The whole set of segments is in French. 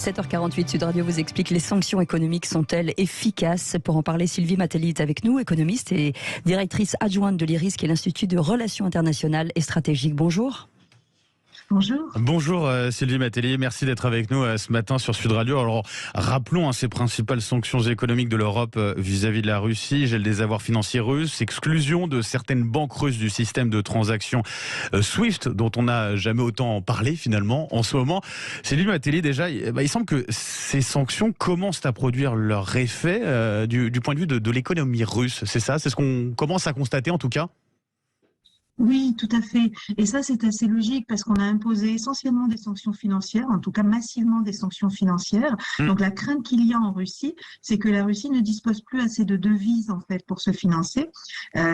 7h48, Sud Radio vous explique les sanctions économiques sont-elles efficaces? Pour en parler, Sylvie Matelli est avec nous, économiste et directrice adjointe de l'IRIS, qui est l'Institut de Relations internationales et stratégiques. Bonjour. Bonjour. Bonjour Sylvie Matelli, merci d'être avec nous ce matin sur Sud Radio. Alors rappelons ces principales sanctions économiques de l'Europe vis-à-vis de la Russie: gel des avoirs financiers russes, exclusion de certaines banques russes du système de transactions SWIFT, dont on n'a jamais autant parlé finalement en ce moment. Sylvie Matelli, déjà, il semble que ces sanctions commencent à produire leur effet du point de vue de l'économie russe. C'est ça? C'est ce qu'on commence à constater en tout cas? Oui, tout à fait. Et ça, c'est assez logique parce qu'on a imposé essentiellement des sanctions financières, en tout cas massivement des sanctions financières. Donc la crainte qu'il y a en Russie, c'est que la Russie ne dispose plus assez de devises en fait pour se financer.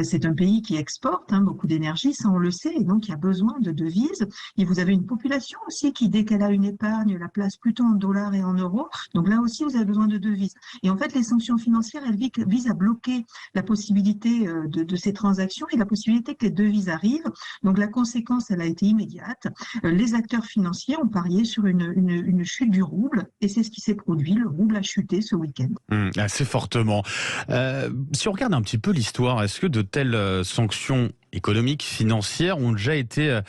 C'est un pays qui exporte beaucoup d'énergie, ça on le sait, et donc il y a besoin de devises. Et vous avez une population aussi qui, dès qu'elle a une épargne, la place plutôt en dollars et en euros. Donc là aussi, vous avez besoin de devises. Et en fait, les sanctions financières, elles visent à bloquer la possibilité de ces transactions et la possibilité que les devises arrive. Donc la conséquence, elle a été immédiate. Les acteurs financiers ont parié sur une chute du rouble et c'est ce qui s'est produit. Le rouble a chuté ce week-end. Assez fortement. Si on regarde un petit peu l'histoire, est-ce que de telles sanctions économiques, financières ont déjà été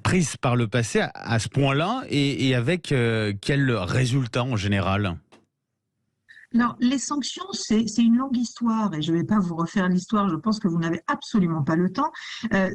prises par le passé à ce point-là et avec quels résultats en général ? Alors, les sanctions, c'est une longue histoire et je ne vais pas vous refaire l'histoire, je pense que vous n'avez absolument pas le temps.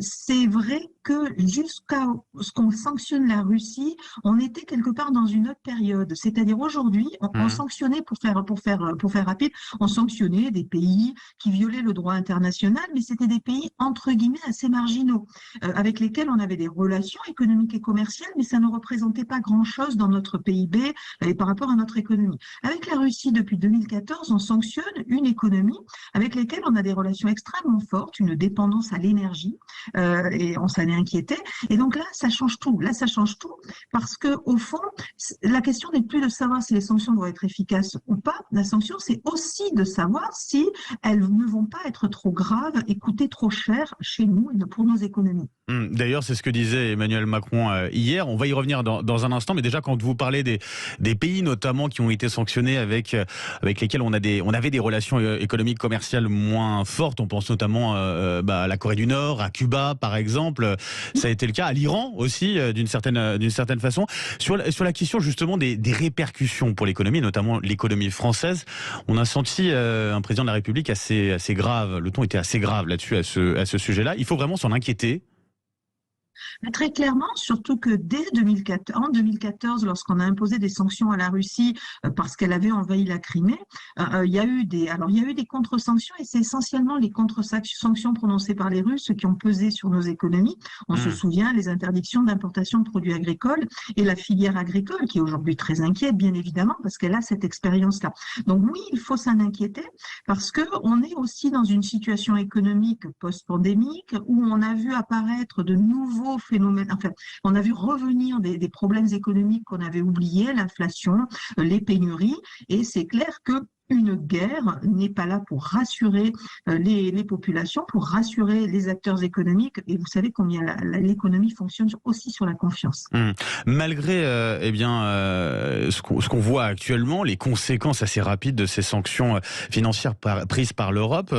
C'est vrai que jusqu'à ce qu'on sanctionne la Russie, on était quelque part dans une autre période. C'est-à-dire aujourd'hui, on sanctionnait, pour faire rapide, on sanctionnait des pays qui violaient le droit international, mais c'était des pays entre guillemets assez marginaux, avec lesquels on avait des relations économiques et commerciales, mais ça ne représentait pas grand-chose dans notre PIB et par rapport à notre économie. Avec la Russie, depuis 2014, on sanctionne une économie avec laquelle on a des relations extrêmement fortes, une dépendance à l'énergie, et on s'en est inquiété. Et donc là, ça change tout. Là, ça change tout parce que au fond, la question n'est plus de savoir si les sanctions vont être efficaces ou pas. La sanction, c'est aussi de savoir si elles ne vont pas être trop graves et coûter trop cher chez nous et pour nos économies. D'ailleurs, c'est ce que disait Emmanuel Macron hier. On va y revenir dans un instant, mais déjà quand vous parlez des pays notamment qui ont été sanctionnés avec lesquels on avait des relations économiques commerciales moins fortes, on pense notamment à la Corée du Nord, à Cuba par exemple. Ça a été le cas à l'Iran aussi d'une certaine façon. Sur la question justement des répercussions pour l'économie, notamment l'économie française, on a senti un président de la République assez grave. Le ton était assez grave là-dessus à ce sujet-là. Il faut vraiment s'en inquiéter. Mais très clairement, surtout que en 2014, lorsqu'on a imposé des sanctions à la Russie parce qu'elle avait envahi la Crimée, il y a eu des contre-sanctions et c'est essentiellement les contre-sanctions prononcées par les Russes qui ont pesé sur nos économies. On se souvient les interdictions d'importation de produits agricoles et la filière agricole qui est aujourd'hui très inquiète, bien évidemment, parce qu'elle a cette expérience-là. Donc oui, il faut s'en inquiéter parce que on est aussi dans une situation économique post-pandémique où on a vu apparaître de nouveaux phénomènes. Enfin, on a vu revenir des problèmes économiques qu'on avait oubliés, l'inflation, les pénuries, et c'est clair que une guerre n'est pas là pour rassurer les populations, pour rassurer les acteurs économiques. Et vous savez combien l'économie fonctionne aussi sur la confiance. Malgré ce qu'on voit actuellement, les conséquences assez rapides de ces sanctions financières prises par l'Europe,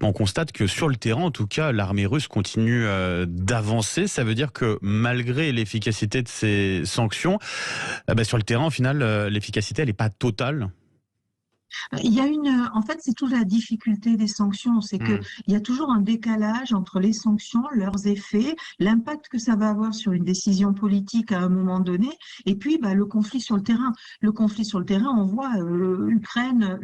on constate que sur le terrain, en tout cas, l'armée russe continue d'avancer. Ça veut dire que malgré l'efficacité de ces sanctions, sur le terrain, au final, l'efficacité, elle n'est pas totale. En fait, c'est toute la difficulté des sanctions, c'est que il y a toujours un décalage entre les sanctions, leurs effets, l'impact que ça va avoir sur une décision politique à un moment donné, et puis le conflit sur le terrain. Le conflit sur le terrain, on voit l'Ukraine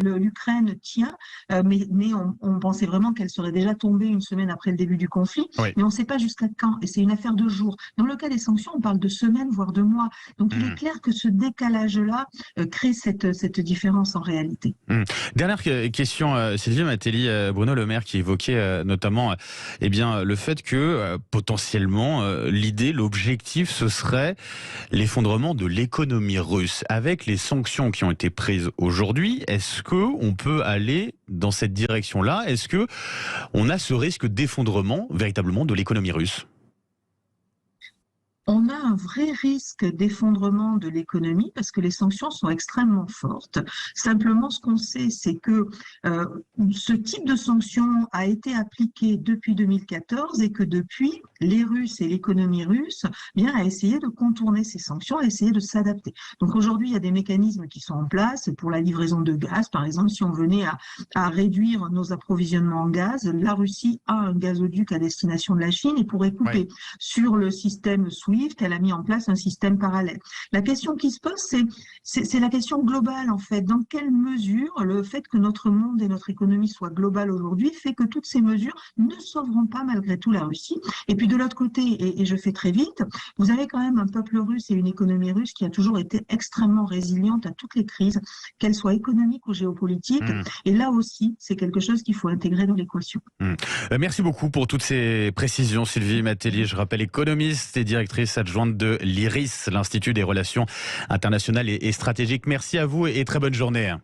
tient, mais on pensait vraiment qu'elle serait déjà tombée une semaine après le début du conflit, Oui. mais on ne sait pas jusqu'à quand, et c'est une affaire de jours. Dans le cas des sanctions, on parle de semaines, voire de mois. Donc il est clair que ce décalage-là crée cette différence en réalité. Dernière question, Sylvie Matelli, Bruno Le Maire qui évoquait notamment le fait que potentiellement l'objectif ce serait l'effondrement de l'économie russe. Avec les sanctions qui ont été prises aujourd'hui, est-ce que on peut aller dans cette direction-là? Est-ce que on a ce risque d'effondrement véritablement de l'économie russe? On a un vrai risque d'effondrement de l'économie parce que les sanctions sont extrêmement fortes. Simplement, ce qu'on sait, c'est que ce type de sanctions a été appliqué depuis 2014 et que depuis, les Russes et l'économie russe a essayé de contourner ces sanctions, a essayé de s'adapter. Donc aujourd'hui, il y a des mécanismes qui sont en place pour la livraison de gaz. Par exemple, si on venait à réduire nos approvisionnements en gaz, la Russie a un gazoduc à destination de la Chine et pourrait couper sur le système SWIFT. Elle a mis en place un système parallèle. La question qui se pose, c'est la question globale en fait. Dans quelle mesure le fait que notre monde et notre économie soient globales aujourd'hui fait que toutes ces mesures ne sauveront pas malgré tout la Russie. Et puis de l'autre côté, et je fais très vite, vous avez quand même un peuple russe et une économie russe qui a toujours été extrêmement résiliente à toutes les crises, qu'elles soient économiques ou géopolitiques. Et là aussi, c'est quelque chose qu'il faut intégrer dans l'équation. Merci beaucoup pour toutes ces précisions, Sylvie Matteli. Je rappelle, économiste et directrice adjointe de l'IRIS, l'Institut des relations internationales et stratégiques. Merci à vous et très bonne journée.